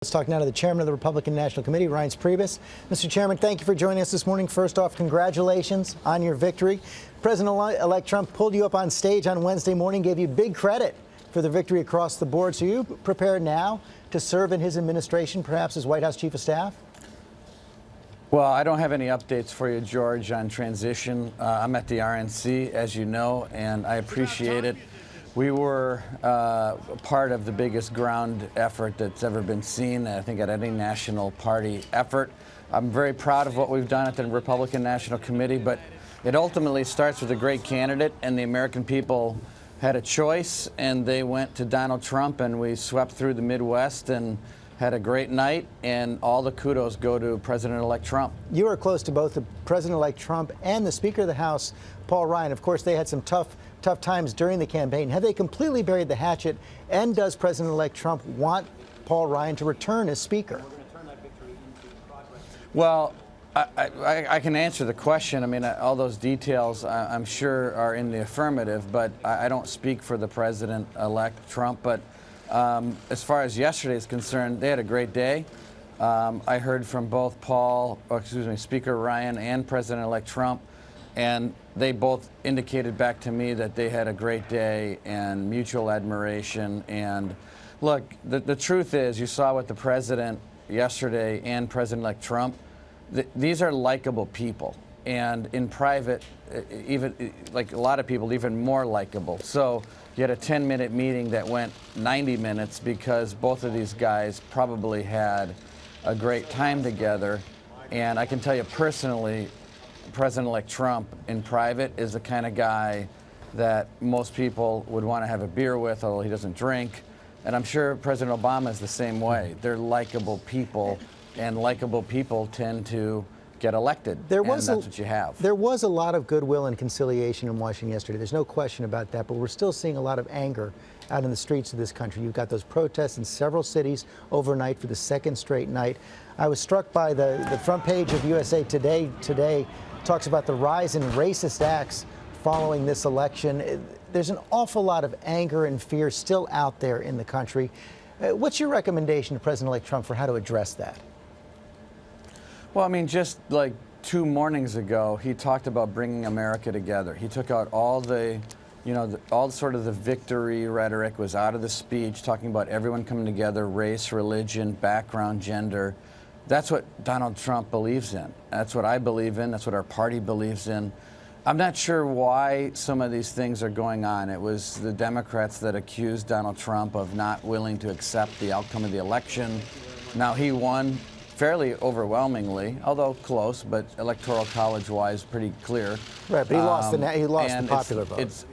Let's talk now to the chairman of the Republican National Committee, Reince Priebus. Mr. Chairman, thank you for joining us this morning. First off, congratulations on your victory. President-elect Trump pulled you up on stage on Wednesday morning, gave you big credit for the victory across the board. So are you prepared now to serve in his administration, perhaps as White House Chief of Staff? Well, I don't have any updates for you, George, on transition. I'm at the RNC, as you know, and I appreciate it. We were part of the biggest ground effort that's ever been seen, I think, at any national party effort. I'm very proud of what we've done at the Republican National Committee, but it ultimately starts with a great candidate, and the American people had a choice, and they went to Donald Trump, and we swept through the Midwest and had a great night, and all the kudos go to President-elect Trump. You are close to both the President-elect Trump and the Speaker of the House, Paul Ryan. Of course, they had some tough times during the campaign. Have they completely buried the hatchet? And does President-elect Trump want Paul Ryan to return as Speaker? Well, I can answer the question. I mean, all those details, I'm sure, are in the affirmative, but I don't speak for the President-elect Trump. But as far as yesterday is concerned, they had a great day. I heard from both Speaker Ryan and President-elect Trump, and they both indicated back to me that they had a great day and mutual admiration. And look, the truth is, you saw with the president yesterday and President-elect Trump, these are likable people. And in private, even like a lot of people, even more likable. So you had a 10-minute meeting that went 90 minutes because both of these guys probably had a great time together. And I can tell you personally, President-elect Trump in private is the kind of guy that most people would want to have a beer with, although he doesn't drink. And I'm sure President Obama is the same way. They're likable people, and likable people tend to get elected, and that's what you have. There was a lot of goodwill and conciliation in Washington yesterday. There's no question about that, but we're still seeing a lot of anger out in the streets of this country. You've got those protests in several cities overnight for the second straight night. I was struck by the front page of USA Today talks about the rise in racist acts following this election. There's an awful lot of anger and fear still out there in the country. What's your recommendation to President-elect Trump for how to address that? Well, I mean, just like 2 mornings ago, he talked about bringing America together. He took out all the, all sort of the victory rhetoric was out of the speech, talking about everyone coming together, race, religion, background, gender. That's what Donald Trump believes in. That's what I believe in. That's what our party believes in. I'm not sure why some of these things are going on. It was the Democrats that accused Donald Trump of not willing to accept the outcome of the election. Now, he won fairly overwhelmingly, although close, but electoral college-wise, pretty clear. Right, but he lost the popular vote.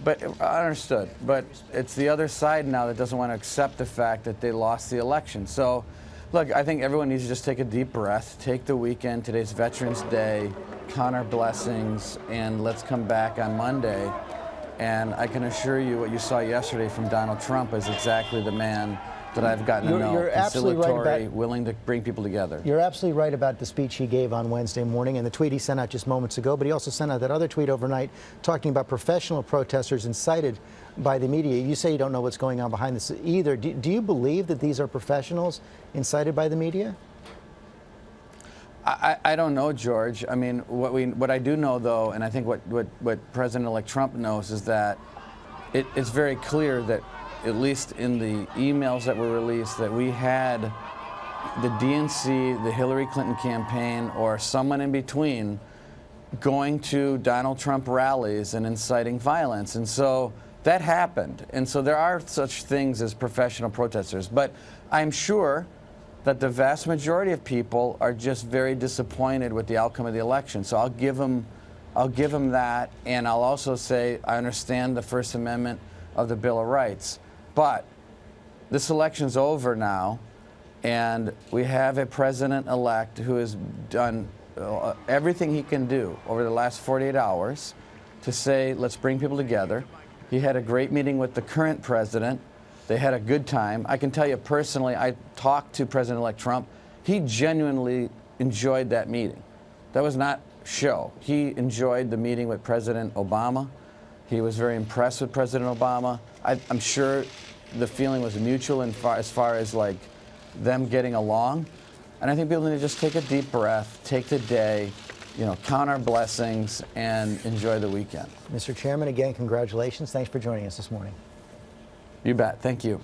But I understood. But it's the other side now that doesn't want to accept the fact that they lost the election. So, look, I think everyone needs to just take a deep breath, take the weekend. Today's Veterans Day, count our blessings, and let's come back on Monday. And I can assure you what you saw yesterday from Donald Trump is exactly the man that I've gotten to know. You're absolutely right willing to bring people together. You're absolutely right about the speech he gave on Wednesday morning and the tweet he sent out just moments ago, but he also sent out that other tweet overnight talking about professional protesters incited by the media. You say you don't know what's going on behind this either. Do you believe that these are professionals incited by the media? I don't know, George. I mean, what I do know, though, and I think what President-elect Trump knows is that it's very clear that, at least in the emails that were released, that we had the DNC, the Hillary Clinton campaign, or someone in between going to Donald Trump rallies and inciting violence. And so that happened. And so there are such things as professional protesters. But I'm sure that the vast majority of people are just very disappointed with the outcome of the election. So I'll give them that, and I'll also say I understand the First Amendment of the Bill of Rights. But this election's over now, and we have a president-elect who has done everything he can do over the last 48 hours to say, let's bring people together. He had a great meeting with the current president. They had a good time. I can tell you personally, I talked to President-elect Trump. He genuinely enjoyed that meeting. That was not show. He enjoyed the meeting with President Obama. He was very impressed with President Obama. I'm sure the feeling was mutual as far as like them getting along. And I think people need to just take a deep breath, take the day, count our blessings, and enjoy the weekend. Mr. Chairman, again, congratulations. Thanks for joining us this morning. You bet. Thank you.